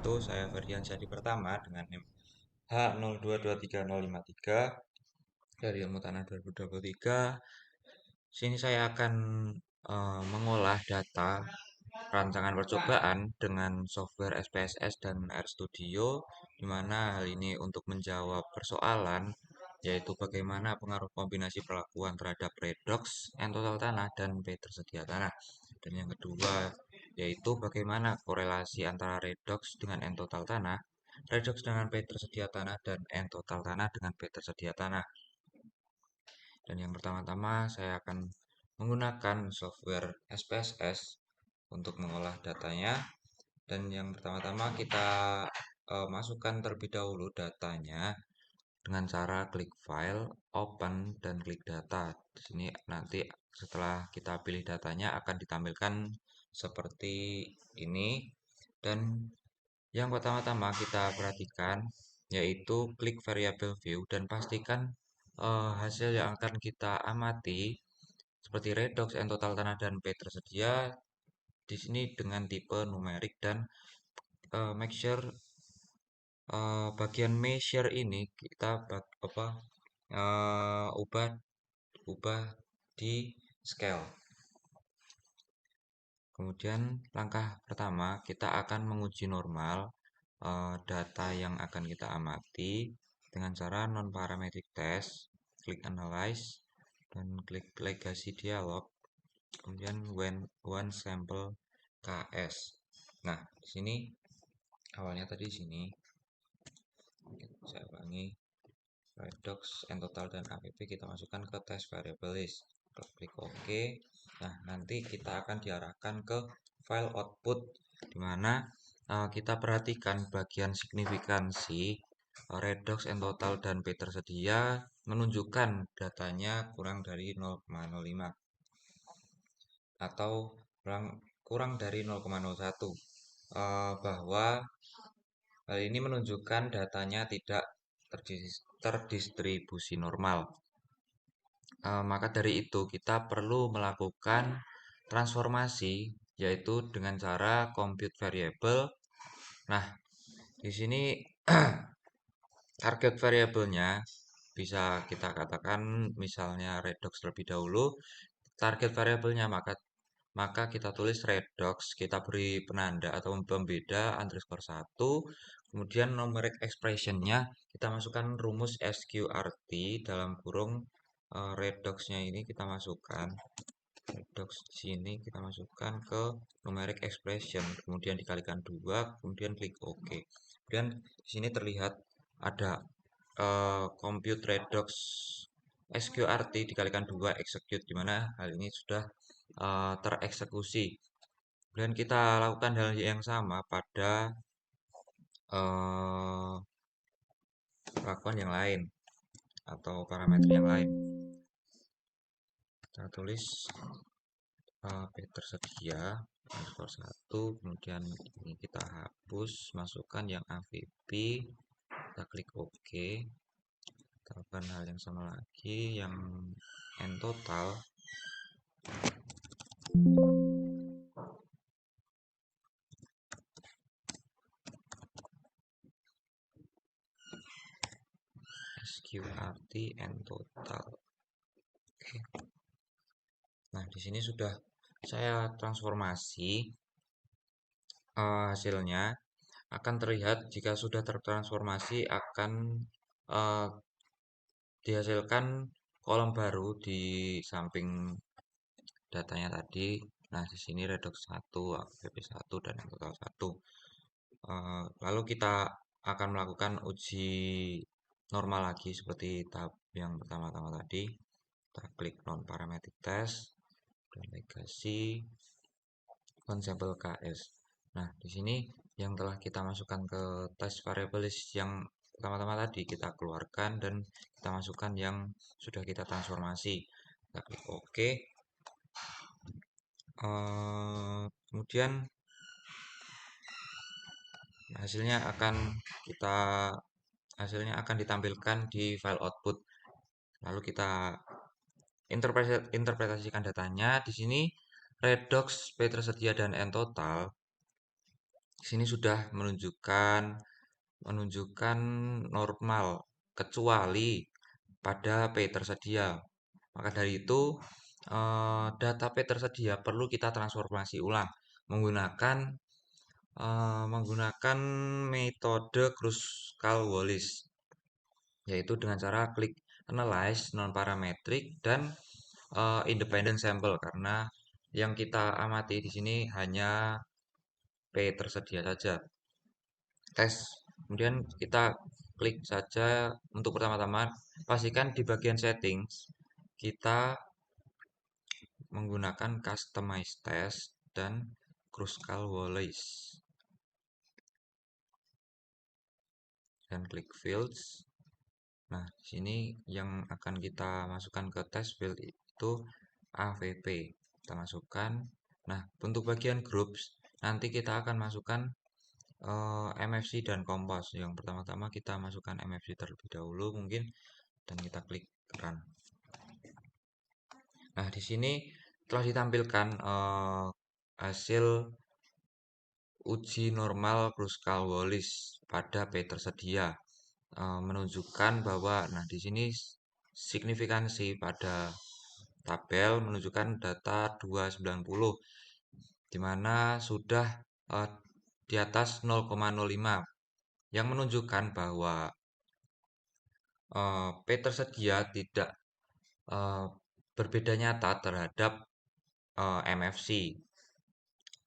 wabarakatuh. Saya Ferdian Syadi Pertama dengan NIM H02230553 dari Ilmu Tanah 2023. Sini saya akan mengolah data rancangan percobaan dengan software SPSS dan RStudio, di mana hal ini untuk menjawab persoalan yaitu bagaimana pengaruh kombinasi perlakuan terhadap redox, N total tanah, dan P tersedia tanah. Dan yang kedua yaitu bagaimana korelasi antara redox dengan N total tanah, redox dengan P tersedia tanah, dan N total tanah dengan P tersedia tanah. Dan yang pertama-tama saya akan menggunakan software SPSS untuk mengolah datanya. Dan yang pertama-tama kita masukkan terlebih dahulu datanya dengan cara klik file, open, dan klik data. Di sini nanti setelah kita pilih datanya akan ditampilkan seperti ini. Dan yang pertama-tama kita perhatikan yaitu klik variable view dan pastikan hasil yang akan kita amati seperti redox, N total tanah, dan P tersedia di sini dengan tipe numerik, dan make sure bagian measure ini kita ubah di scale. Kemudian langkah pertama kita akan menguji normal data yang akan kita amati dengan cara non parametric test, klik analyze dan klik legacy dialog, kemudian when one sample KS. Nah, di sini awalnya tadi di sini saya ulangi, redox, N total, dan APP kita masukkan ke test variable list. Klik OK. Nah, nanti kita akan diarahkan ke file output, di mana kita perhatikan bagian signifikansi redox, N total, dan P tersedia menunjukkan datanya kurang dari 0,05 atau kurang dari 0,01, bahwa hal ini menunjukkan datanya tidak terdistribusi normal. Maka dari itu kita perlu melakukan transformasi, yaitu dengan cara compute variable. Nah, di sini target variabelnya bisa kita katakan misalnya redox terlebih dahulu. Target variabelnya maka kita tulis redox, kita beri penanda atau pembeda underscore 1, kemudian numeric expressionnya kita masukkan rumus SQRT dalam kurung redoxnya ini kita masukkan redox di sini kita masukkan ke numeric expression, kemudian dikalikan 2, kemudian klik OK. Kemudian di sini terlihat ada compute redox SQRT dikalikan 2 execute, di mana hal ini sudah tereksekusi. Dan kita lakukan hal yang sama pada perlakuan yang lain atau parameter yang lain. Kita tulis P tersedia underscore 1, kemudian ini kita hapus, masukkan yang AVP, kita klik OK. Kita lakukan hal yang sama lagi, yang N total. SQRT N total. Oke. Nah, di sini sudah saya transformasi. Hasilnya akan terlihat jika sudah tertransformasi akan dihasilkan kolom baru di samping datanya tadi. Nah, di sini redox 1, APP 1, dan total 1. Lalu kita akan melakukan uji normal lagi seperti tahap yang pertama-tama tadi. Kita klik non parametric test dan legacy sample KS. Nah, di sini yang telah kita masukkan ke test variable list yang pertama-tama tadi kita keluarkan dan kita masukkan yang sudah kita transformasi. Kita klik OK. Kemudian hasilnya akan ditampilkan di file output. Lalu kita interpretasikan datanya. Di sini redox, P tersedia, dan N total Sini sudah menunjukkan normal kecuali pada P tersedia. Maka dari itu data P tersedia perlu kita transformasi ulang menggunakan menggunakan metode Kruskal-Wallis, yaitu dengan cara klik analyze non parametric dan independent sample, karena yang kita amati di sini hanya P tersedia saja. Tes. Kemudian kita klik saja untuk pertama-tama pastikan di bagian settings kita menggunakan customize test dan Kruskal-Wallis dan klik fields. Nah, di sini yang akan kita masukkan ke test field itu AVP. Kita masukkan. Nah, untuk bagian groups nanti kita akan masukkan MFC dan Compose. Yang pertama-tama kita masukkan MFC terlebih dahulu mungkin dan kita klik run. Nah, di sini telah ditampilkan hasil uji normal Kruskal-Wallis pada P tersedia, menunjukkan bahwa nah di sini signifikansi pada tabel menunjukkan data 290 di mana sudah eh, di atas 0,05 yang menunjukkan bahwa P tersedia tidak eh, berbeda nyata terhadap MFC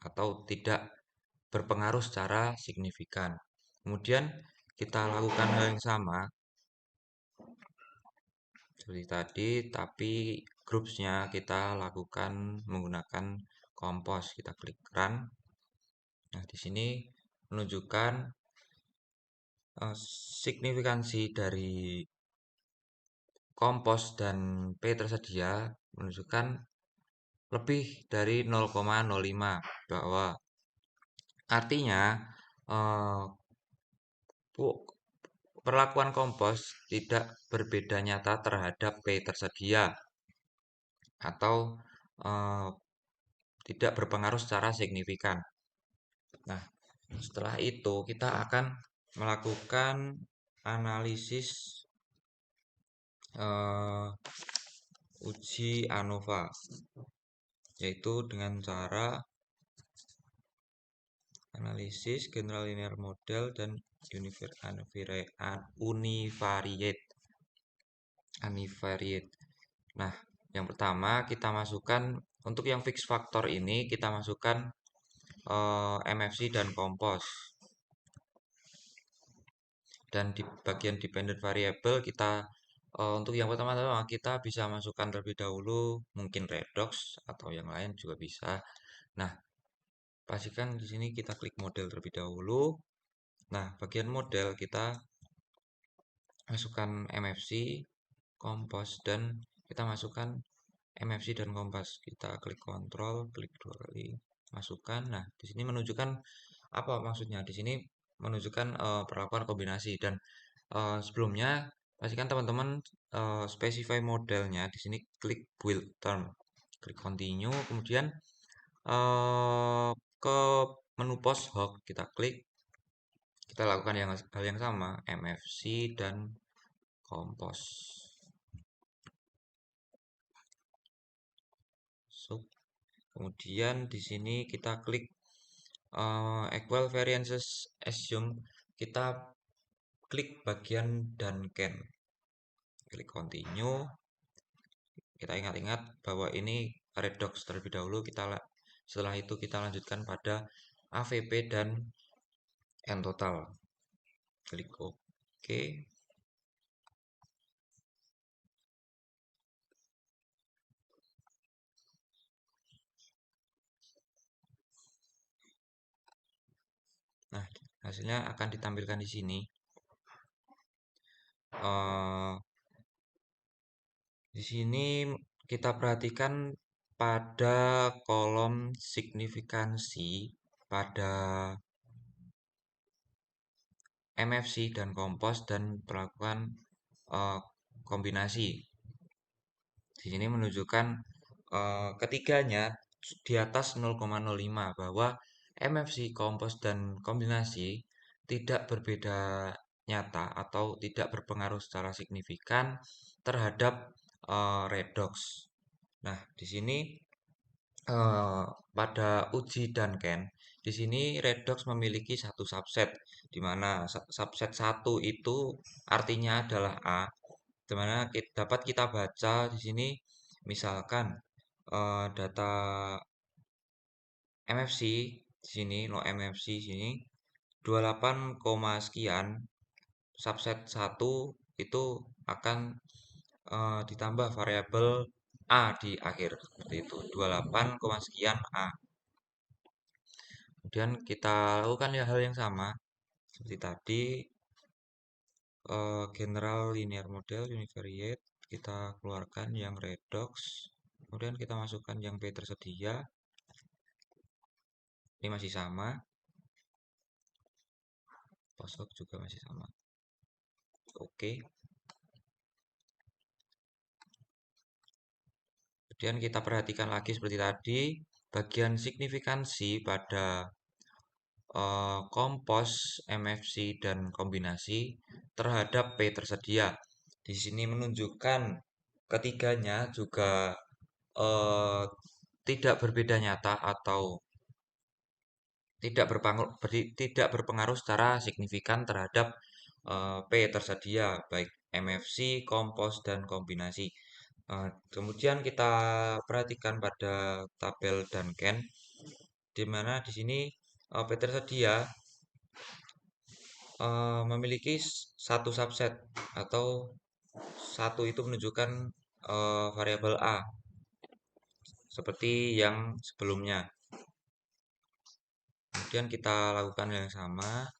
atau tidak berpengaruh secara signifikan. Kemudian kita lakukan hal yang sama seperti tadi, tapi groupsnya kita lakukan menggunakan kompos. Kita klik run. Nah, di sini menunjukkan signifikansi dari kompos dan P tersedia menunjukkan lebih dari 0,05, bahwa artinya eh, perlakuan kompos tidak berbeda nyata terhadap P tersedia atau eh, tidak berpengaruh secara signifikan. Nah, setelah itu kita akan melakukan analisis uji ANOVA, yaitu dengan cara analisis general linear model dan univariate. Nah, yang pertama kita masukkan untuk yang fix factor ini kita masukkan MFC dan kompos. Dan di bagian dependent variable kita untuk yang pertama-tama kita bisa masukkan terlebih dahulu mungkin redox atau yang lain juga bisa. Nah, pastikan di sini kita klik model terlebih dahulu. Nah, bagian model kita masukkan MFC, kompos dan kita masukkan MFC dan kompas. Kita klik kontrol, klik dua kali, masukkan. Nah, di sini menunjukkan apa maksudnya? Di sini menunjukkan perlakuan kombinasi dan sebelumnya pastikan teman-teman specify modelnya. Di sini klik build term, klik continue, kemudian ke menu post hoc kita klik, kita lakukan hal yang sama, MFC dan kompos. Kemudian di sini kita klik equal variances assume, kita klik bagian dan can, klik continue. Kita ingat-ingat bahwa ini redox terlebih dahulu, setelah itu kita lanjutkan pada AVP dan N total, klik OK. Nah, hasilnya akan ditampilkan di sini. Di sini kita perhatikan pada kolom signifikansi pada MFC dan kompos dan perlakuan kombinasi. Di sini menunjukkan ketiganya di atas 0,05, bahwa MFC, kompos, dan kombinasi tidak berbeda nyata atau tidak berpengaruh secara signifikan terhadap redox. Nah, di sini eh, pada uji Duncan, di sini redox memiliki satu subset, di mana subset satu itu artinya adalah A, di mana dapat kita baca di sini, misalkan data MFC di sini, no MFC sini 28, sekian, subset satu itu akan ditambah variabel A di akhir seperti itu 28, sekian A. Kemudian kita lakukan ya hal yang sama seperti tadi, general linear model univariate kita keluarkan yang redox, kemudian kita masukkan yang P tersedia, ini masih sama, Poisson juga masih sama. Oke, kemudian kita perhatikan lagi seperti tadi, bagian signifikansi pada kompos, MFC, dan kombinasi terhadap P tersedia. Di sini menunjukkan ketiganya juga eh, tidak berbeda nyata atau tidak berpengaruh secara signifikan terhadap P tersedia, baik MFC, kompos, dan kombinasi. Kemudian kita perhatikan pada tabel Duncan, di mana di sini P tersedia memiliki satu subset atau satu itu menunjukkan variabel A seperti yang sebelumnya. Kemudian kita lakukan yang sama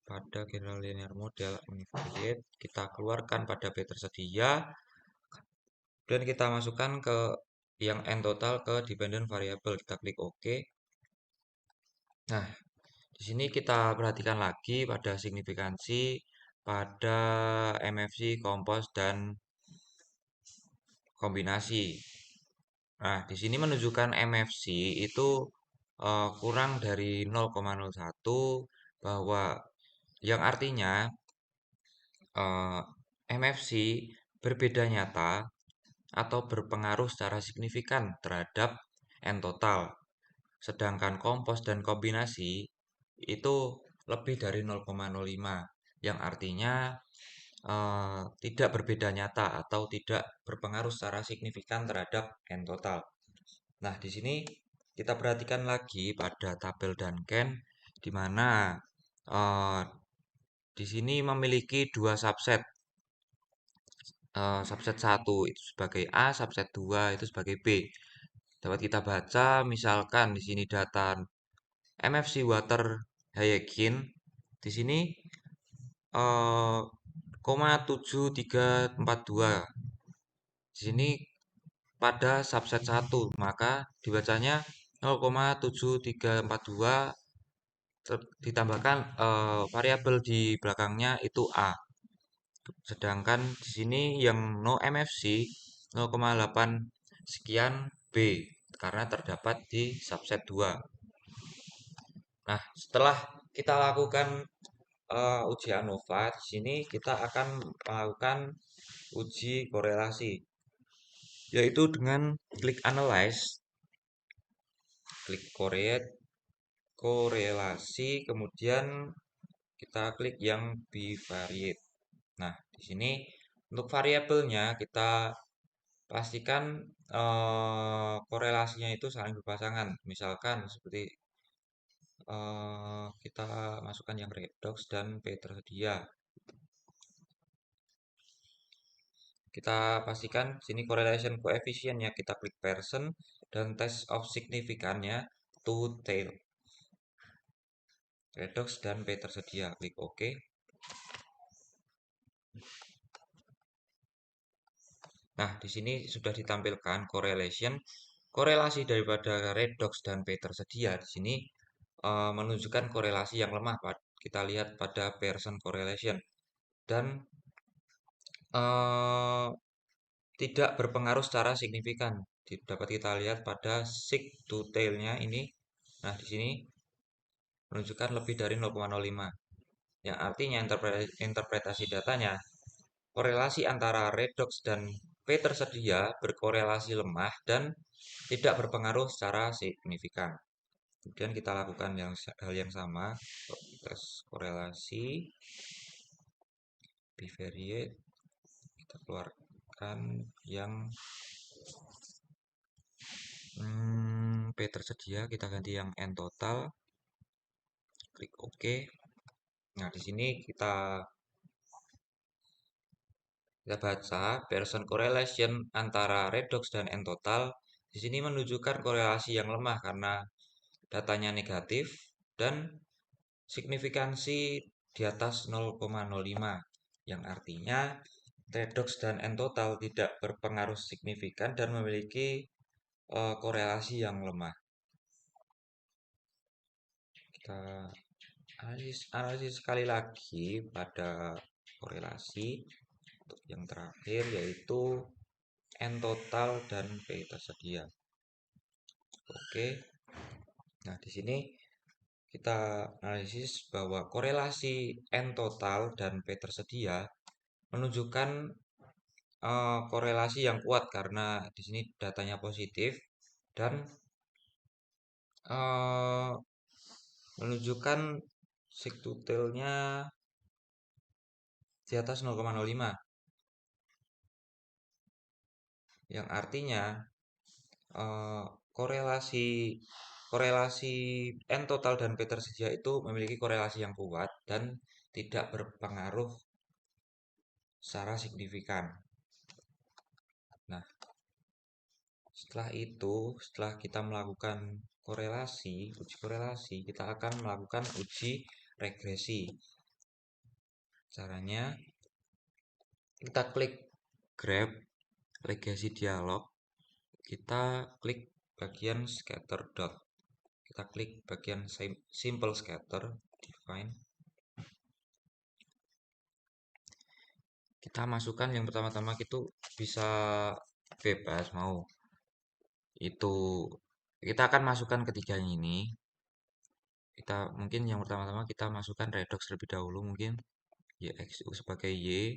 pada general linear model univariate, kita keluarkan pada B tersedia dan kita masukkan ke yang n total ke dependent variable, kita klik OK. Nah, di sini kita perhatikan lagi pada signifikansi pada MFC, kompos, dan kombinasi. Nah, di sini menunjukkan MFC itu kurang dari 0,01, bahwa yang artinya MFC berbeda nyata atau berpengaruh secara signifikan terhadap N total. Sedangkan kompos dan kombinasi itu lebih dari 0,05, yang artinya tidak berbeda nyata atau tidak berpengaruh secara signifikan terhadap N total. Nah, di sini kita perhatikan lagi pada tabel Duncan, di mana eh, di sini memiliki dua subset. Subset 1 itu sebagai A, subset 2 itu sebagai B. Dapat kita baca misalkan di sini data MFC water Hayekine di sini 0,7342. Di sini pada subset 1, maka dibacanya 0,7342 ditambahkan variabel di belakangnya itu A. Sedangkan di sini yang no MFC 0,8 sekian B karena terdapat di subset 2. Nah, setelah kita lakukan uji ANOVA, di sini kita akan melakukan uji korelasi, yaitu dengan klik analyze, klik korelasi, kemudian kita klik yang bivariate. Nah, di sini untuk variabelnya kita pastikan korelasinya itu saling berpasangan. Misalkan seperti kita masukkan yang redox dan P tersedia. Kita pastikan sini correlation coefficient-nya kita klik person dan test of significance-nya to tail. Redox dan P tersedia, klik OK. Nah, di sini sudah ditampilkan correlation, korelasi daripada redox dan P tersedia di sini menunjukkan korelasi yang lemah. Kita lihat pada Pearson correlation dan eh, tidak berpengaruh secara signifikan. Dapat kita lihat pada sig to tail-nya ini. Nah, di sini menunjukkan lebih dari 0,05, yang artinya interpretasi datanya korelasi antara redox dan P tersedia berkorelasi lemah dan tidak berpengaruh secara signifikan. Kemudian kita lakukan hal yang sama, tes korelasi bivariate, kita keluarkan yang P tersedia, kita ganti yang N total, klik OK. Nah, di sini kita baca Pearson correlation antara redox dan N total. Di sini menunjukkan korelasi yang lemah karena datanya negatif dan signifikansi di atas 0,05, yang artinya redox dan N total tidak berpengaruh signifikan dan memiliki korelasi yang lemah. Kita analisis sekali lagi pada korelasi untuk yang terakhir, yaitu N total dan P tersedia. Oke. Nah, di sini kita analisis bahwa korelasi N total dan P tersedia menunjukkan korelasi yang kuat karena di sini datanya positif dan eh, menunjukkan sigtutilnya di atas 0,05, yang artinya eh, korelasi korelasi N total dan P tersedia itu memiliki korelasi yang kuat dan tidak berpengaruh secara signifikan. Nah, setelah kita melakukan uji korelasi, kita akan melakukan uji regresi. Caranya, kita klik grab regresi dialog, kita klik bagian scatter dot, kita klik bagian simple scatter, define. Kita masukkan yang pertama-tama itu bisa bebas mau. Itu kita akan masukkan ketiga ini. Kita mungkin yang pertama-tama kita masukkan redox terlebih dahulu, mungkin YXU sebagai Y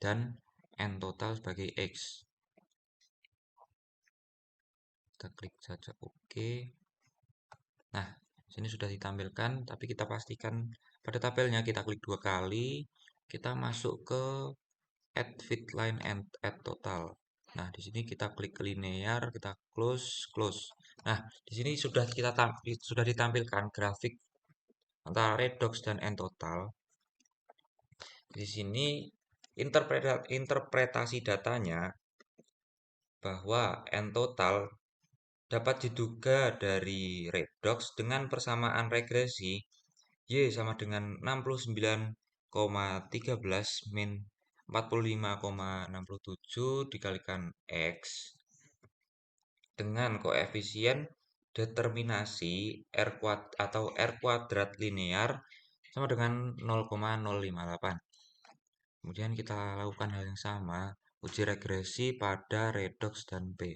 dan N total sebagai X. Kita klik saja OK. Nah, sini sudah ditampilkan, tapi kita pastikan pada tabelnya kita klik 2 kali, kita masuk ke add fit line and add total. Nah, di sini kita klik linear, kita close. Nah, di sini sudah ditampilkan grafik antara redox dan N total. Di sini interpretasi datanya bahwa N total dapat diduga dari redox dengan persamaan regresi Y sama dengan 69,13 min 45,67 dikalikan X dengan koefisien determinasi R kuadrat linear sama dengan 0,058. Kemudian kita lakukan hal yang sama, uji regresi pada redox dan P.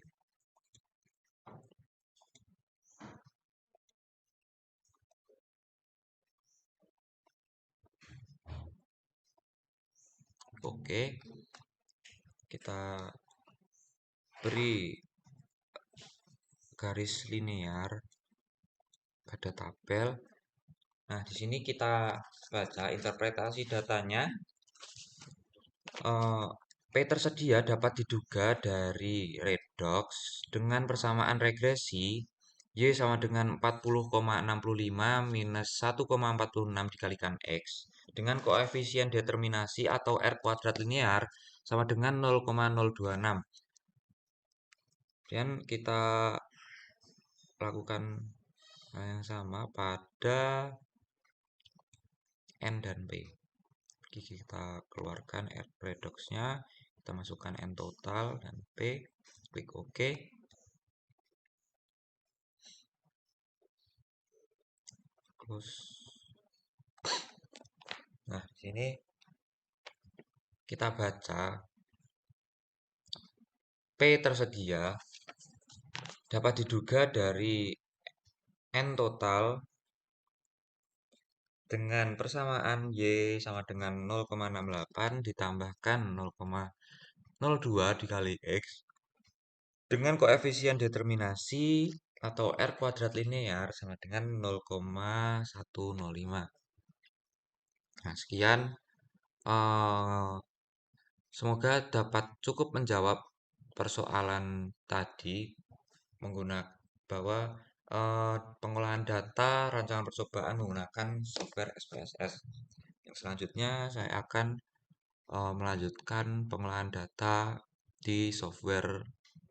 Oke, kita beri garis linear pada tabel. Nah, di sini kita baca interpretasi datanya. P tersedia dapat diduga dari redox dengan persamaan regresi Y sama dengan 40,65 minus 1,46 dikalikan X dengan koefisien determinasi atau R kuadrat linear sama dengan 0,026. Dan kita lakukan hal yang sama pada N dan P. Kita keluarkan redoxnya, kita masukkan N total dan P, klik OK. Close. Nah, di sini kita baca P tersedia dapat diduga dari N total dengan persamaan Y sama dengan 0,68 ditambahkan 0,02 dikali X dengan koefisien determinasi atau R kuadrat linear sama dengan 0,105. Nah, sekian. eh, Semoga dapat cukup menjawab persoalan tadi menggunakan bahwa pengolahan data rancangan percobaan menggunakan software SPSS. Yang selanjutnya saya akan melanjutkan pengolahan data di software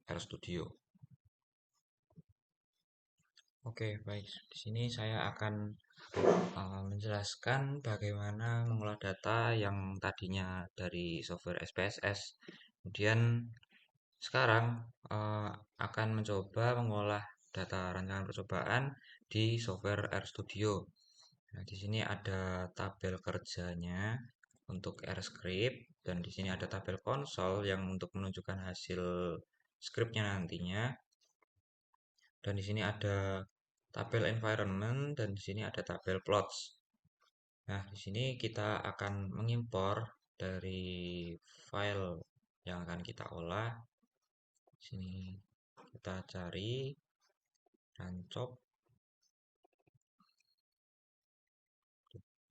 RStudio. Oke, baik. Di sini saya akan menjelaskan bagaimana mengolah data yang tadinya dari software SPSS. Kemudian sekarang akan mencoba mengolah data rancangan percobaan di software RStudio. Nah, di sini ada tabel kerjanya untuk RScript dan di sini ada tabel konsol yang untuk menunjukkan hasil scriptnya nantinya. Dan di sini ada tabel environment dan di sini ada tabel plots. Nah, di sini kita akan mengimpor dari file yang akan kita olah. Di sini kita cari rancop.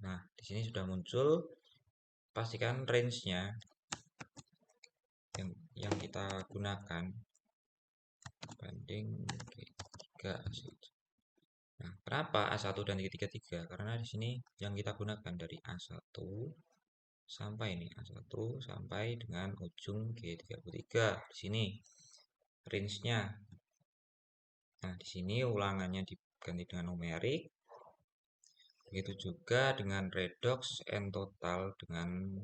Nah, di sini sudah muncul. Pastikan range-nya yang kita gunakan banding G3 A1. Nah, kenapa A1 dan G33? Karena di sini yang kita gunakan dari A1 sampai ini A1 sampai dengan ujung G33 di sini range-nya. Nah, di sini ulangannya diganti dengan numerik. Begitu juga dengan redox and total dengan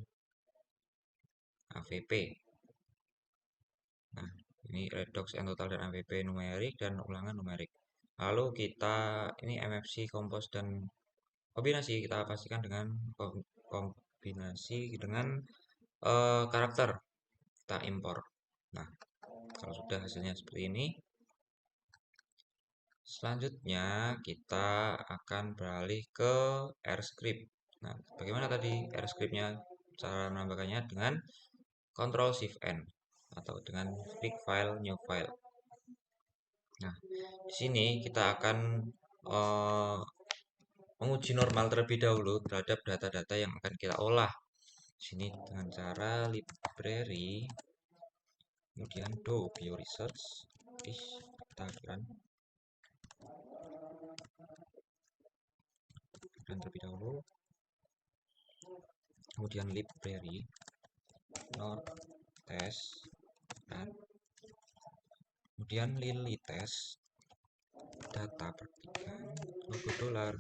AVP. Nah, ini redox and total dan AVP numerik dan ulangan numerik. Lalu kita ini MFC compose dan kombinasi kita pastikan dengan kombinasi dengan karakter kita impor. Nah, kalau sudah hasilnya seperti ini, selanjutnya kita akan beralih ke RScript. Nah, bagaimana tadi RScript-nya? Cara menambahkannya dengan Ctrl Shift N atau dengan klik file new file. Nah, di sini kita akan menguji normal terlebih dahulu terhadap data-data yang akan kita olah. Di sini dengan cara library, kemudian do bioresearch, kita run terlebih dahulu, kemudian library not test, dan kemudian lili test data praktikan logo dolar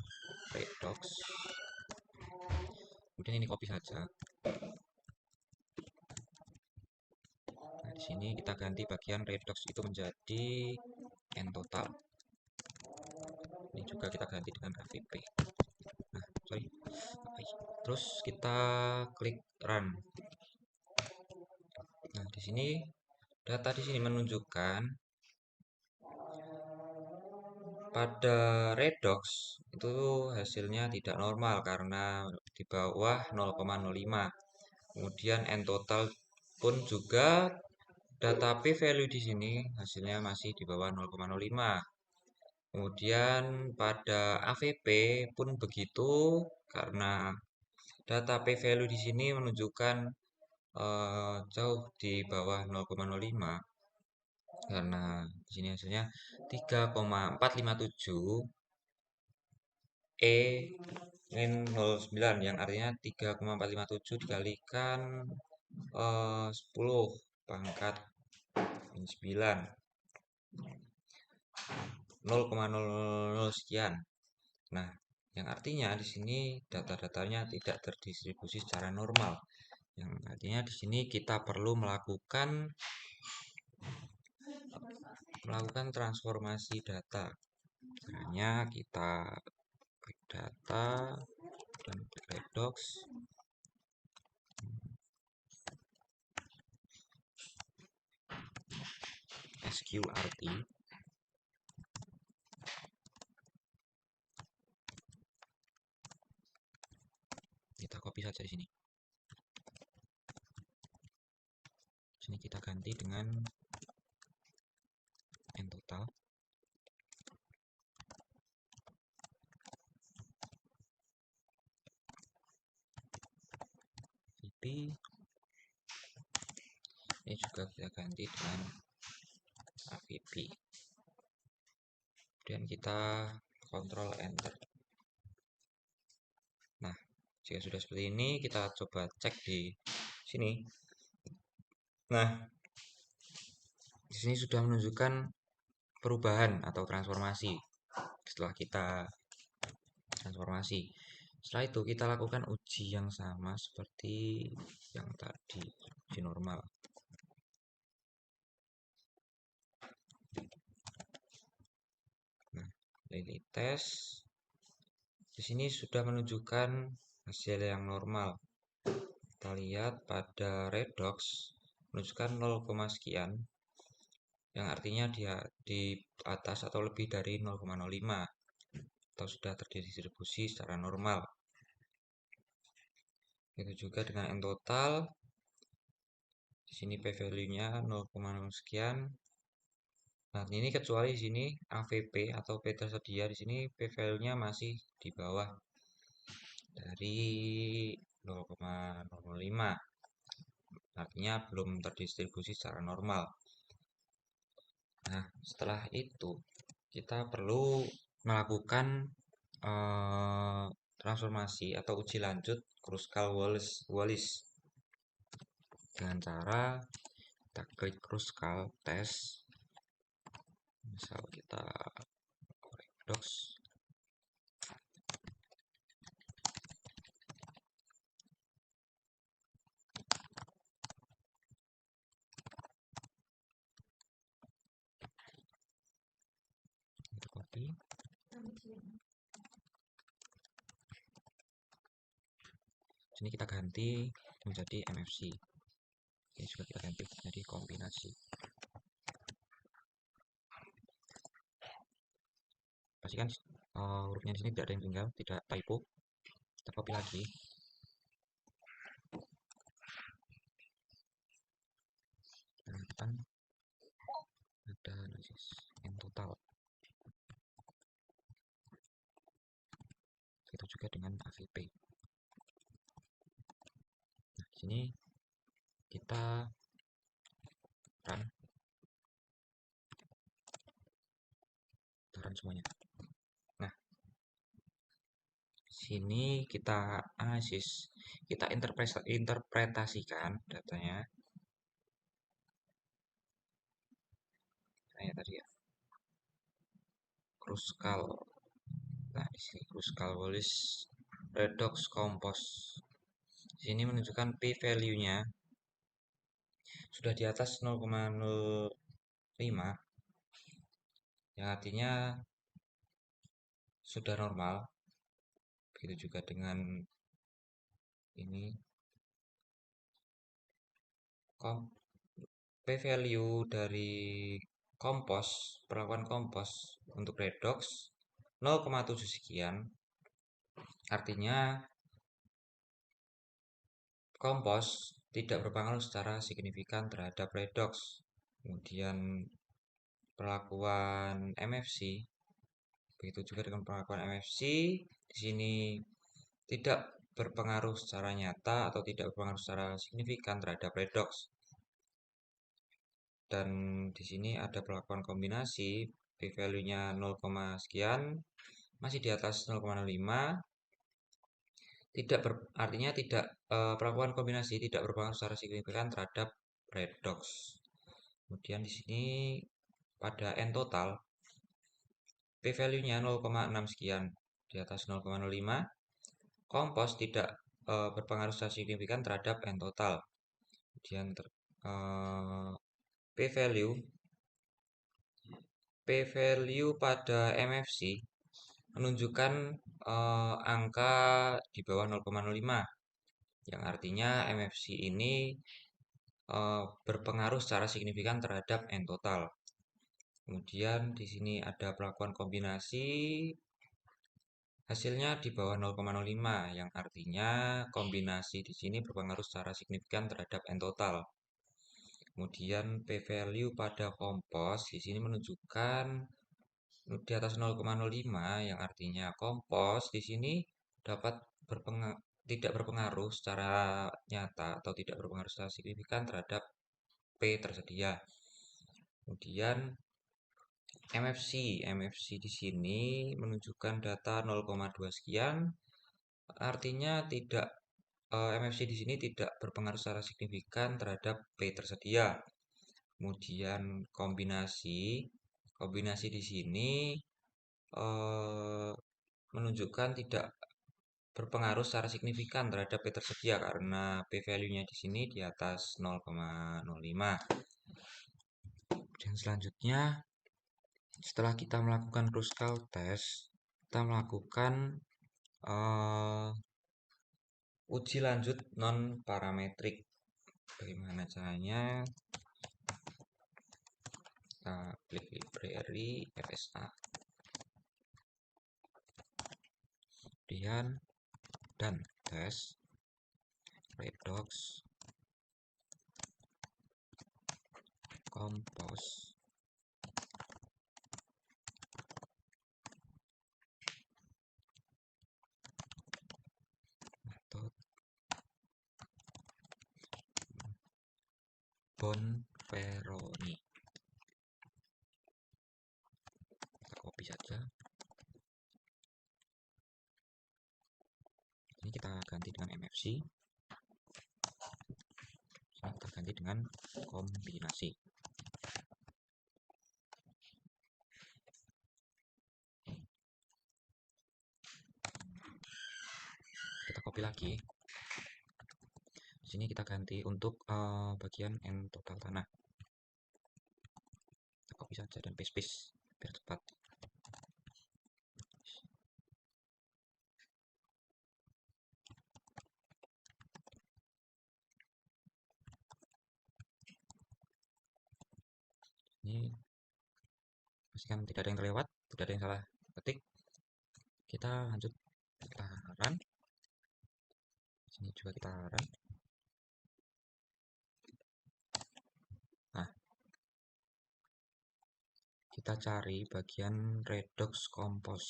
redox, kemudian ini copy saja. Nah, di sini kita ganti bagian redox itu menjadi n total. Ini juga kita ganti dengan AVP. Nah, sorry. Terus kita klik run. Nah, di sini data di sini menunjukkan pada redox itu hasilnya tidak normal karena di bawah 0,05. Kemudian n total pun juga data p value di sini hasilnya masih di bawah 0,05. Kemudian pada AVP pun begitu karena data p value di sini menunjukkan jauh di bawah 0,05 karena di sini hasilnya 3,457 E min 09 yang artinya 3,457 dikalikan 10 pangkat min 9 0,00 sekian. Nah, yang artinya di sini data-datanya tidak terdistribusi secara normal. Yang artinya di sini kita perlu melakukan transformasi data. Caranya kita klik data dan klik redox. SQRT. kita copy saja di sini. Sini kita ganti dengan n total. VP ini juga kita ganti dengan AVP. Kemudian kita kontrol enter. Nah, jika sudah seperti ini, kita coba cek di sini. Nah, di sini sudah menunjukkan perubahan atau transformasi setelah kita transformasi. Setelah itu kita lakukan uji yang sama seperti yang tadi, uji normal. Nah, daily test di sini sudah menunjukkan hasil yang normal. Kita lihat pada redox menunjukkan 0, sekian, yang artinya dia di atas atau lebih dari 0,05 atau sudah terdistribusi secara normal. Itu juga dengan n total. Di sini p value-nya 0,0 sekian. Nah, ini kecuali di sini AVP atau P tersedia, di sini p value-nya masih di bawah dari 0,05. Artinya belum terdistribusi secara normal. Nah, setelah itu kita perlu melakukan transformasi atau uji lanjut Kruskal-Wallis dengan cara kita klik Kruskal test. Misal kita redox, kita copy. Sini kita ganti menjadi MFC. Ini juga kita ganti menjadi kombinasi. Pastikan hurufnya di sini tidak ada yang tinggal, tidak typo. Kita copy lagi. Dan ada analisis n total. Itu juga dengan AVP. Nah, di sini kita run semuanya. Nah, sini kita analisis, kita interpretasikan datanya. Nah, tadi ya, Kruskal. Nah, di sini Kruskal-Wallis redox compose. Di sini menunjukkan p value-nya sudah di atas 0,05, yang artinya sudah normal. Begitu juga dengan ini p value dari kompos, perlakuan kompos untuk redox 0,7 sekian, artinya kompos tidak berpengaruh secara signifikan terhadap redox. Kemudian perlakuan MFC, begitu juga dengan perlakuan MFC, di sini tidak berpengaruh secara nyata atau tidak berpengaruh secara signifikan terhadap redox. Dan di sini ada perlakuan kombinasi, p value-nya 0, sekian, masih di atas 0,05. Artinya tidak perlakuan kombinasi tidak berpengaruh secara signifikan terhadap redox. Kemudian di sini pada n total p value-nya 0,6 sekian, di atas 0,05. Kompos tidak berpengaruh secara signifikan terhadap n total. Kemudian p value pada MFC menunjukkan angka di bawah 0,05, yang artinya MFC ini berpengaruh secara signifikan terhadap n total. Kemudian di sini ada perlakuan kombinasi Hasilnya di bawah 0,05 yang artinya kombinasi di sini berpengaruh secara signifikan terhadap N total. Kemudian p-value pada kompos di sini menunjukkan di atas 0,05 yang artinya kompos di sini dapat tidak berpengaruh secara nyata atau tidak berpengaruh secara signifikan terhadap P tersedia. Kemudian MFC di sini menunjukkan data 0,2 sekian, artinya tidak MFC di sini tidak berpengaruh secara signifikan terhadap P tersedia. Kemudian kombinasi di sini eh, menunjukkan tidak berpengaruh secara signifikan terhadap P tersedia karena P value-nya di sini di atas 0,05. Dan selanjutnya setelah kita melakukan Kruskal test, kita melakukan uh, uji lanjut non parametrik. Bagaimana caranya? Kita klik library FSA. Kemudian dan tes redox kompos metode Bonferroni. Kita copy saja. Ini kita ganti dengan MFC. Kita ganti dengan kombinasi. Kita copy lagi. Di sini kita ganti untuk bagian N total tanah. Kita copy saja dan paste biar cepat. Ini pastikan tidak ada yang terlewat, tidak ada yang salah ketik. Kita lanjut kita run. Sini juga kita run. Nah, kita cari bagian redox kompos.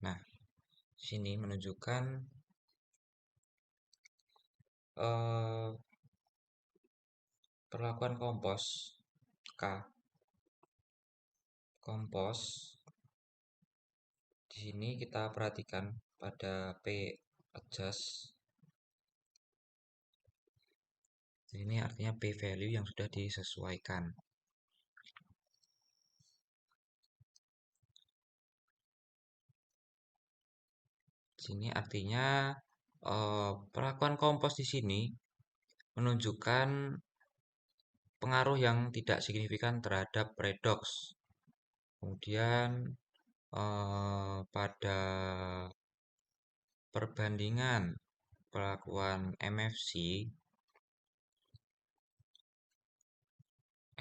Nah, sini menunjukkan perlakuan kompos K. Kompos di sini kita perhatikan pada P adjust. Ini artinya P value yang sudah disesuaikan. Sini artinya perlakuan kompos di sini menunjukkan pengaruh yang tidak signifikan terhadap redox. Kemudian pada perbandingan perlakuan MFC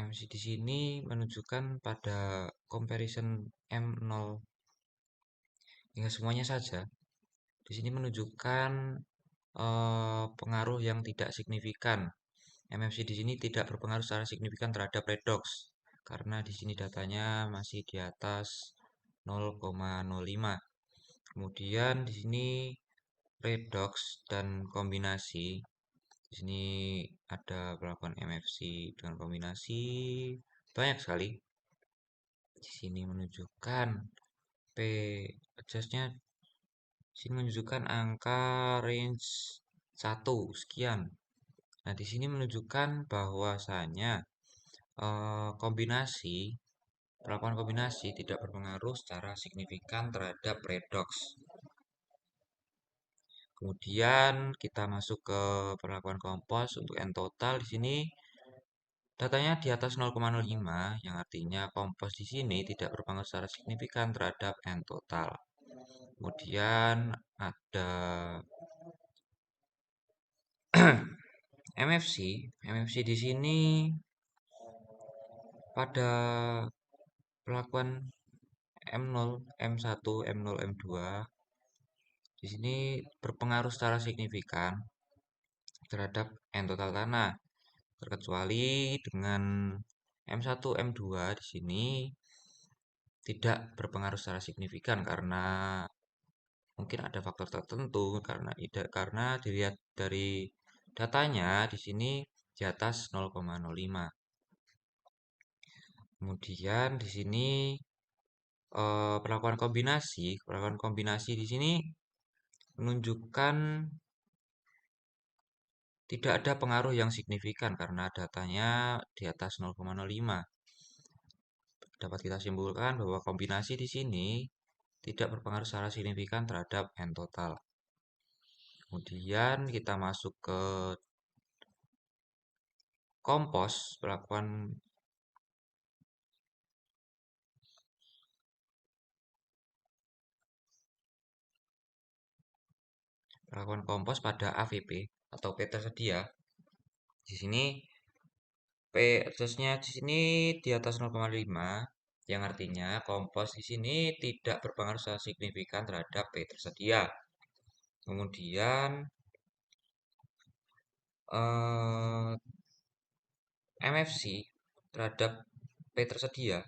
di sini menunjukkan pada comparison M0 hingga semuanya saja. Di sini menunjukkan pengaruh yang tidak signifikan. MFC di sini tidak berpengaruh secara signifikan terhadap redox karena di sini datanya masih di atas 0,05. Kemudian di sini redox dan kombinasi. Di sini ada perlakuan MFC dengan kombinasi banyak sekali. Di sini menunjukkan P adjustnya di sini menunjukkan angka range 1 sekian. Nah, di sini menunjukkan bahwasanya perlakuan kombinasi tidak berpengaruh secara signifikan terhadap redox. Kemudian kita masuk ke perlakuan kompos untuk N total di sini datanya di atas 0,05 yang artinya kompos di sini tidak berpengaruh secara signifikan terhadap N total. Kemudian ada MFC di sini pada perlakuan M0, M1, M0, M2 di sini berpengaruh secara signifikan terhadap N total tanah, terkecuali dengan M1, M2 di sini tidak berpengaruh secara signifikan karena mungkin ada faktor tertentu karena dilihat dari datanya di sini di atas 0,05. Kemudian di sini perlakuan kombinasi di sini menunjukkan tidak ada pengaruh yang signifikan karena datanya di atas 0,05. Dapat kita simpulkan bahwa kombinasi di sini tidak berpengaruh secara signifikan terhadap N total. Kemudian kita masuk ke kompos, perlakuan kompos pada AVP atau P tersedia. Di sini P adjustnya di sini di atas 0,5 yang artinya kompos di sini tidak berpengaruh secara signifikan terhadap P tersedia. Kemudian MFC terhadap P tersedia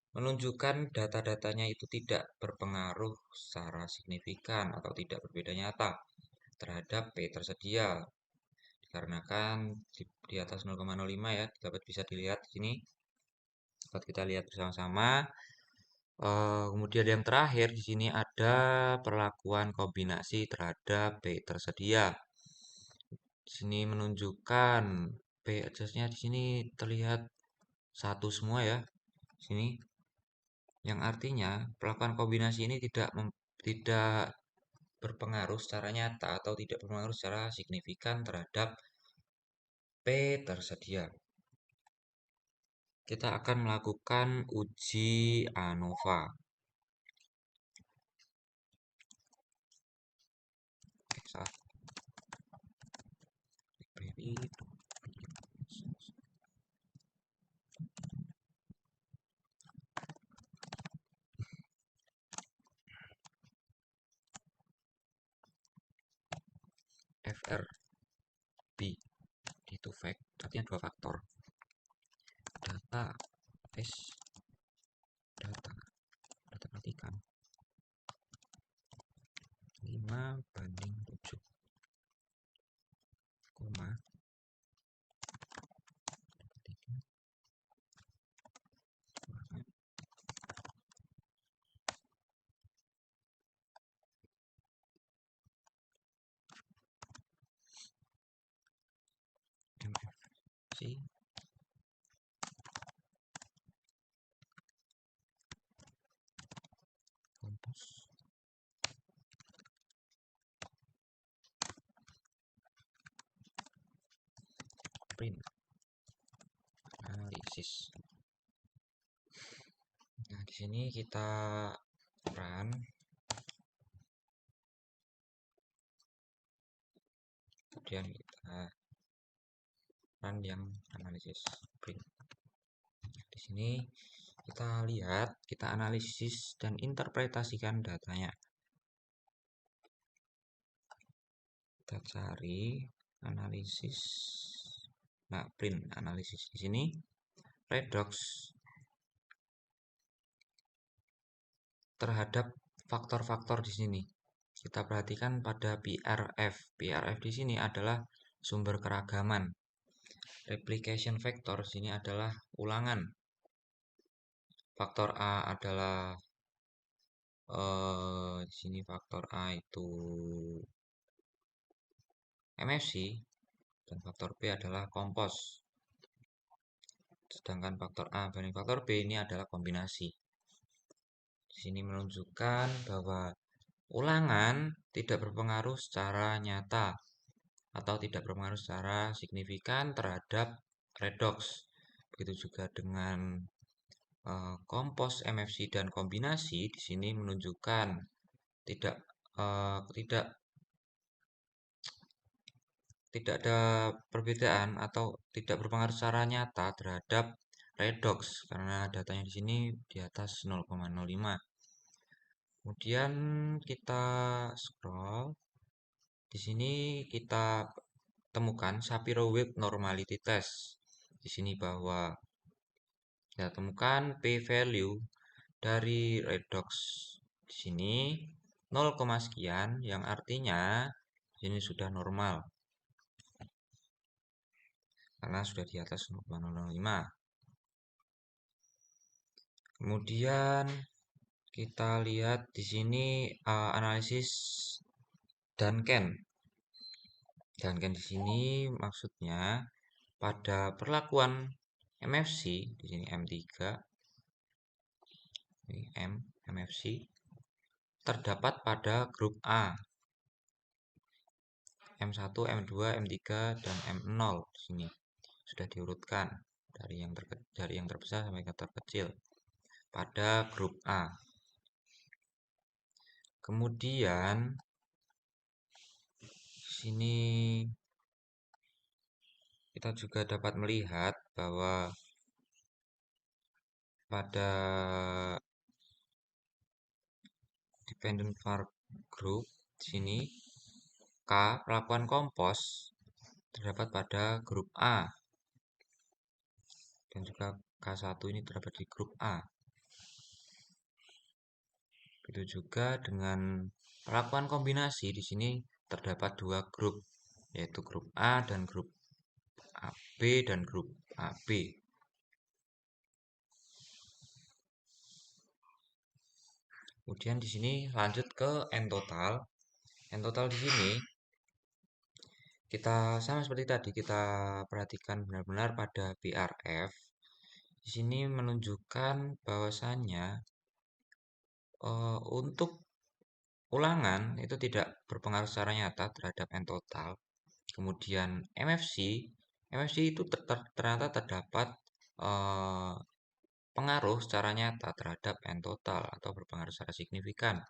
menunjukkan data-datanya itu tidak berpengaruh secara signifikan atau tidak berbeda nyata terhadap P tersedia. Dikarenakan di atas 0,05 ya, dapat bisa dilihat di sini. Dapat kita lihat bersama-sama. Kemudian yang terakhir di sini ada perlakuan kombinasi terhadap B tersedia. Di sini menunjukkan B adjustnya di sini terlihat satu semua ya. Di sini yang artinya perlakuan kombinasi ini tidak berpengaruh secara nyata atau tidak berpengaruh secara signifikan terhadap P tersedia. Kita akan melakukan uji ANOVA. Saat FRB itu fact, artinya dua faktor. Data S data perhatikan 5:7, koma MFC kompos print analisis. Nah, di sini kita run. Kemudian kita run yang analisis print. Di sini kita lihat, kita analisis dan interpretasikan datanya. Kita cari analisis. Nah, print analisis di sini redox terhadap faktor-faktor di sini. Kita perhatikan pada PRF. PRF di sini adalah sumber keragaman. Replication factor di sini adalah ulangan. Faktor A adalah di sini faktor A itu MFC dan faktor B adalah kompos. Sedangkan faktor A banding faktor B ini adalah kombinasi. Di sini menunjukkan bahwa ulangan tidak berpengaruh secara nyata atau tidak berpengaruh secara signifikan terhadap redox. Begitu juga dengan kompos MFC dan kombinasi di sini menunjukkan tidak tidak tidak ada perbedaan atau tidak berpengaruh secara nyata terhadap redox karena datanya di sini di atas 0,05. Kemudian kita scroll. Di sini kita temukan Shapiro-Wilk Normality Test. Di sini bahwa kita temukan p-value dari redox di sini 0, sekian yang artinya ini sudah normal karena sudah di atas 0,005. Kemudian kita lihat di sini analisis Duncan. Duncan di sini maksudnya pada perlakuan MFC di sini M3 ini MFC terdapat pada grup A M1, M2, M3 dan M0 di sini sudah diurutkan dari yang terbesar sampai ke terkecil pada grup A. Kemudian di sini kita juga dapat melihat bahwa pada dependent var group di sini K perlakuan kompos terdapat pada grup A dan juga K1 ini terdapat di grup A. Begitu juga dengan perlakuan kombinasi di sini terdapat dua grup, yaitu grup A dan grup AB dan grup AB. Kemudian di sini lanjut ke N total. N total di sini kita sama seperti tadi kita perhatikan benar-benar pada BRF. Di sini menunjukkan bahwasannya untuk ulangan itu tidak berpengaruh secara nyata terhadap N total. Kemudian MFC itu ternyata terdapat eh, pengaruh secara nyata terhadap N total atau berpengaruh secara signifikan.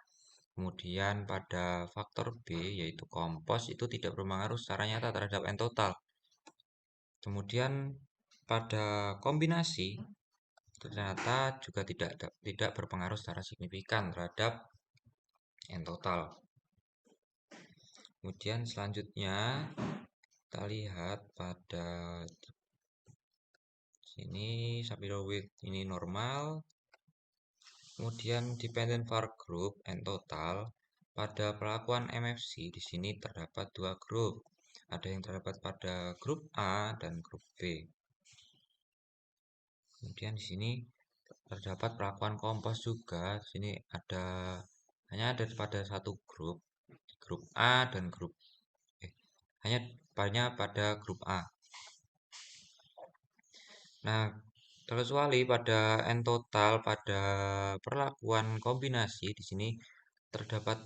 Kemudian pada faktor B yaitu kompos itu tidak berpengaruh secara nyata terhadap N total. Kemudian pada kombinasi ternyata juga tidak berpengaruh secara signifikan terhadap N total. Kemudian selanjutnya kita lihat pada sini Shapiro-Wilk ini normal. Kemudian dependent var group N total pada perlakuan MFC di sini terdapat dua grup. Ada yang terdapat pada grup A dan grup B. Kemudian di sini terdapat perlakuan kompos juga. Di sini hanya ada pada satu grup A dan hanya pada grup A. Nah, terkecuali pada N total pada perlakuan kombinasi di sini terdapat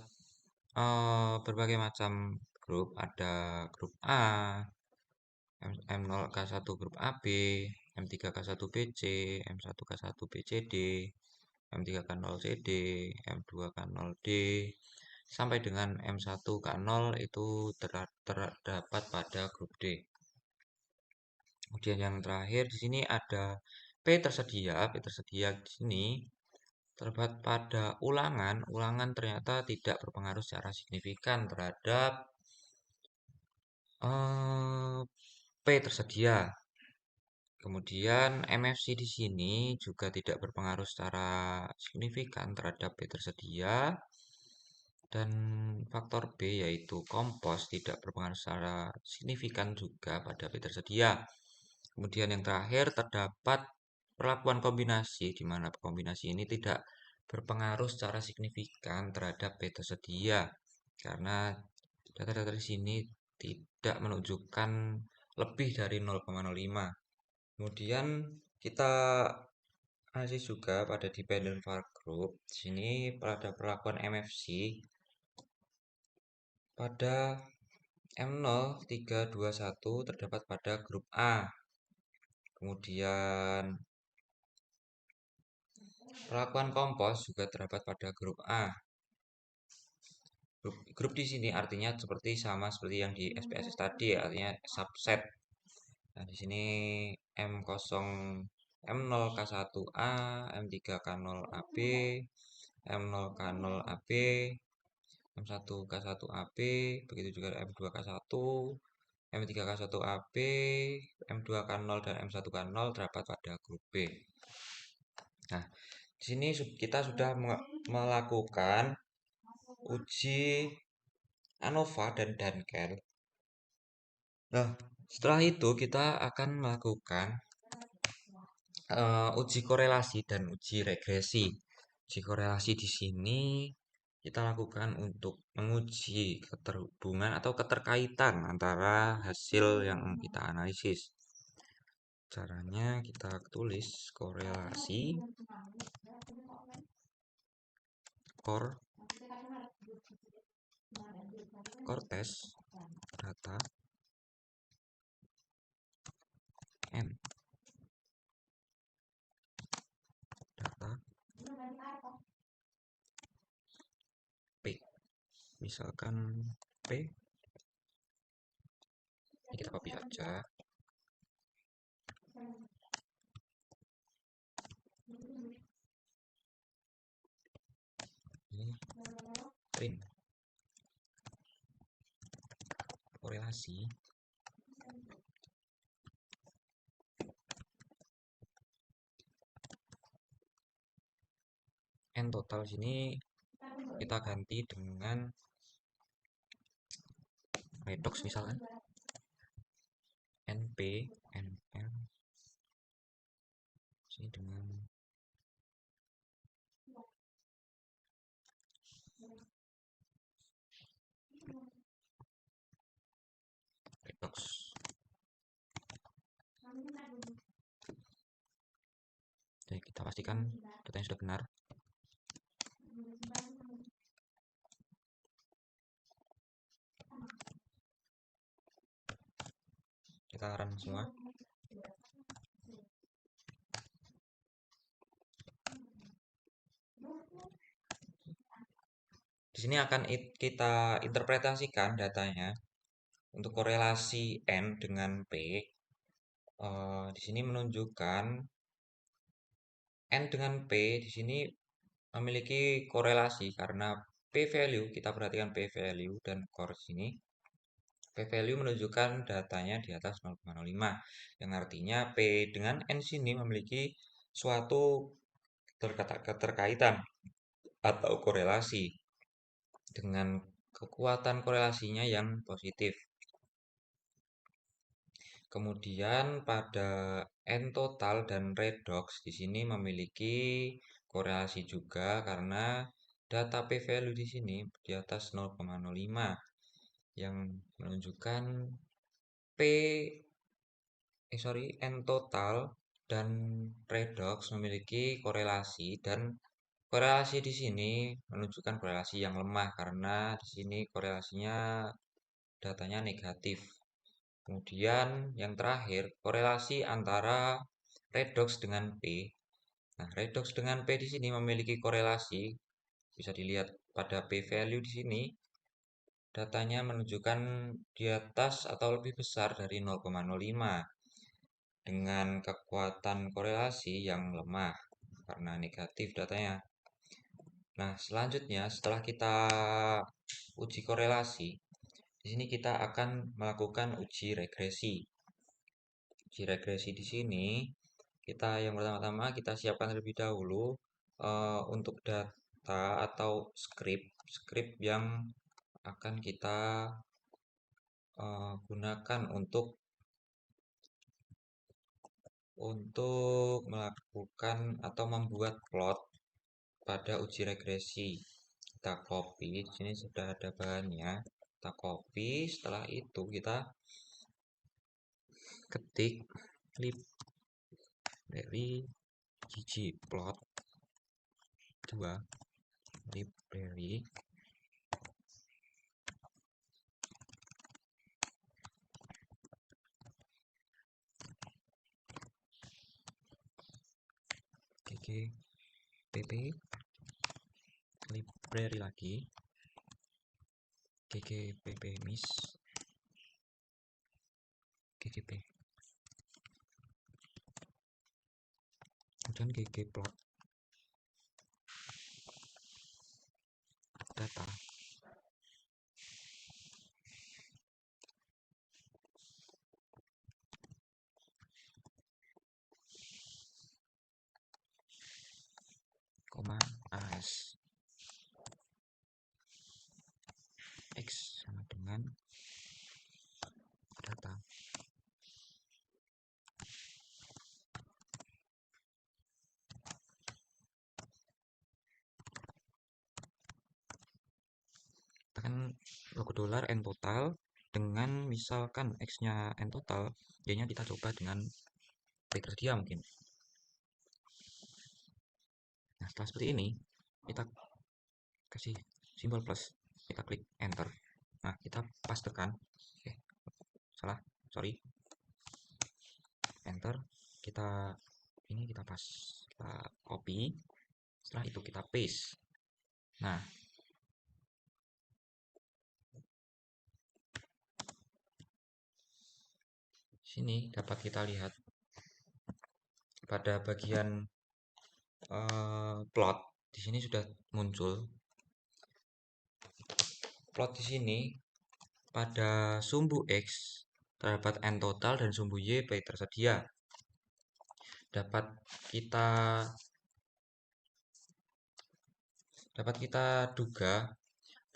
berbagai macam grup. Ada grup A, M0K1 grup AB, M3K1BC, M1K1BCD, M3K0CD, M2K0D, sampai dengan M1K0 itu terdapat pada grup D. Kemudian yang terakhir di sini ada P tersedia. P tersedia di sini terdapat pada ulangan. Ulangan ternyata tidak berpengaruh secara signifikan terhadap P tersedia. Kemudian MFC di sini juga tidak berpengaruh secara signifikan terhadap P tersedia. Dan faktor B yaitu kompos tidak berpengaruh secara signifikan juga pada P tersedia. Kemudian yang terakhir terdapat perlakuan kombinasi di mana kombinasi ini tidak berpengaruh secara signifikan terhadap P tersedia karena data-data di sini tidak menunjukkan lebih dari 0,05. Kemudian kita analisis juga pada dependent var group. Di sini pada perlakuan MFC pada M0321 terdapat pada grup A. Kemudian perlakuan kompos juga terdapat pada grup A. Grup di sini artinya sama seperti yang di SPSS tadi, artinya subset. Nah, di sini M0 M0K1A, M3K0AB, M0K0AB, M1K1AB, begitu juga M2K1, M3K1AB, M2K0 dan M1K0 terdapat pada grup B. Nah, di sini kita sudah melakukan uji ANOVA dan Dankel. Nah, setelah itu kita akan melakukan uji korelasi dan uji regresi. Uji korelasi di sini kita lakukan untuk menguji keterhubungan atau keterkaitan antara hasil yang kita analisis. Caranya kita tulis korelasi tes data N data P. Misalkan P ini kita copy saja. Ini print korelasi N total sini kita ganti dengan redox misalkan NP NL sini dengan redox. Jadi kita pastikan datanya sudah benar. Kita run semua. Di sini akan kita interpretasikan datanya untuk korelasi N dengan P. Di sini menunjukkan N dengan P di sini memiliki korelasi karena P value, kita perhatikan P value dan core sini. P value menunjukkan datanya di atas 0,05 yang artinya P dengan N sini memiliki suatu keterkaitan atau korelasi dengan kekuatan korelasinya yang positif. Kemudian pada N total dan redox di sini memiliki korelasi juga karena data P value di sini di atas 0,05 yang menunjukkan N total dan redox memiliki korelasi dan korelasi di sini menunjukkan korelasi yang lemah karena di sini korelasinya datanya negatif. Kemudian yang terakhir korelasi antara redox dengan P. Nah, redox dengan P di sini memiliki korelasi bisa dilihat pada P value di sini datanya menunjukkan di atas atau lebih besar dari 0,05 dengan kekuatan korelasi yang lemah karena negatif datanya. Nah, selanjutnya setelah kita uji korelasi, di sini kita akan melakukan uji regresi. Uji regresi di sini kita yang pertama-tama kita siapkan terlebih dahulu untuk data atau script yang akan kita gunakan untuk melakukan atau membuat plot pada uji regresi. Kita copy, di sini sudah ada bahannya. Kita copy, setelah itu kita ketik lib dari ggplot 2 library ggpp library lagi ggppmis ggp kemudian ggplot data, koma as x sama dengan data. Tekan logo dolar n total dengan misalkan x-nya n total, y-nya kita coba dengan p tersedia mungkin. Nah, setelah seperti ini, kita kasih simbol plus, kita klik enter. Nah, kita pastekan. Oke, salah, sorry. Enter. Kita pas, kita copy. Setelah itu kita paste. Nah, sini dapat kita lihat pada bagian plot di sini sudah muncul plot di sini. Pada sumbu X terdapat N total dan sumbu Y P tersedia. Kita dapat kita duga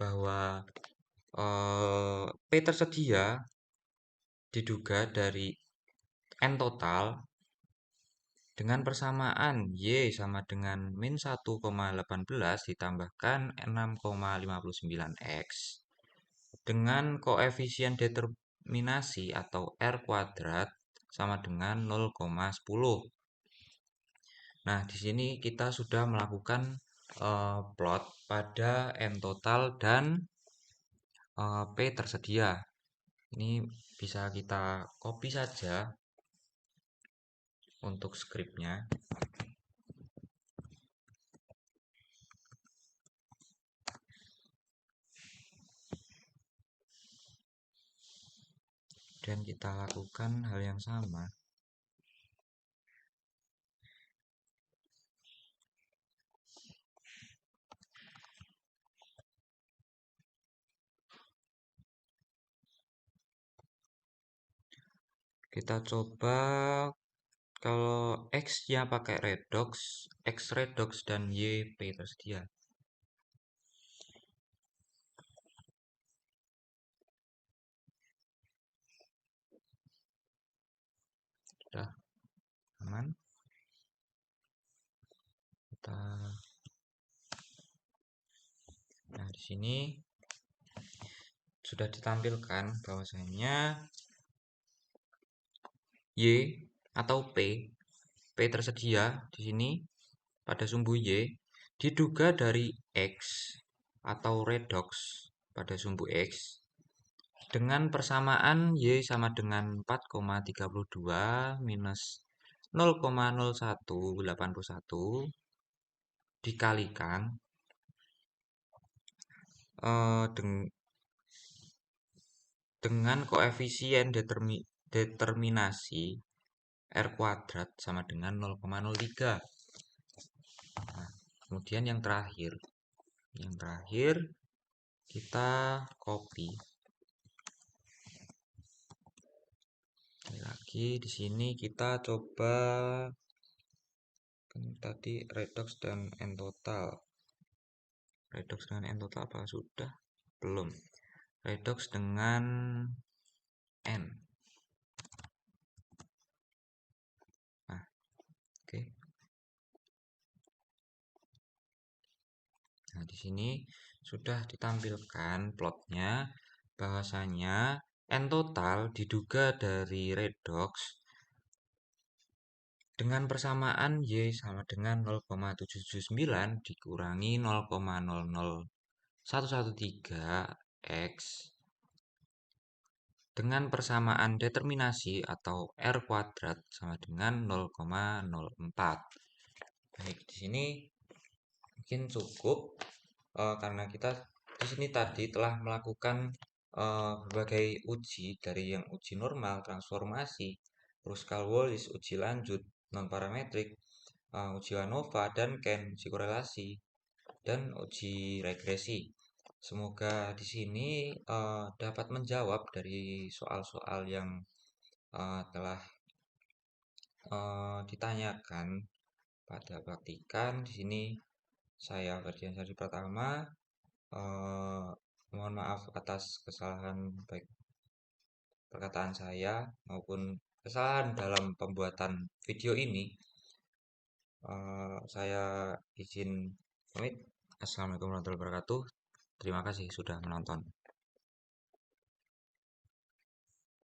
bahwa P tersedia diduga dari N total dengan persamaan Y sama dengan min 1,18 ditambahkan 6,59X dengan koefisien determinasi atau R kuadrat sama dengan 0,10. Nah, di sini kita sudah melakukan plot pada N total dan P tersedia. Ini bisa kita copy saja untuk scriptnya. Dan kita lakukan hal yang sama. Kita coba kalau X-nya pakai redox, X redox dan Y P tersedia. Sudah aman. Nah, di sini sudah ditampilkan bahwasanya Y atau P tersedia di sini pada sumbu Y diduga dari X atau redox pada sumbu X dengan persamaan Y sama dengan 4,32 minus 0,0181 dikalikan dengan koefisien determinasi R kuadrat sama dengan 0,03. Nah, kemudian yang terakhir kita copy. Lagi di sini kita coba kan tadi redox dan N total. Redox dengan N total apa sudah? Belum. Redox dengan N. Nah, oke. Nah, di sini sudah ditampilkan plotnya bahwasanya N total diduga dari redox dengan persamaan Y sama dengan 0,779 dikurangi 0,00113 X dengan persamaan determinasi atau R kuadrat sama dengan 0,04. Baik, di sini mungkin cukup karena kita di sini tadi telah melakukan berbagai uji dari yang uji normal, transformasi, Kruskal-Wallis, uji lanjut, non parametrik, uji ANOVA, dan Ken, uji korelasi, dan uji regresi. Semoga di sini dapat menjawab dari soal-soal yang telah ditanyakan pada praktikan. Di sini saya Ferdian Sari Pratama. eh, Mohon maaf atas kesalahan baik perkataan saya maupun kesalahan dalam pembuatan video ini. Saya izin pamit. Assalamualaikum warahmatullahi wabarakatuh. Terima kasih sudah menonton.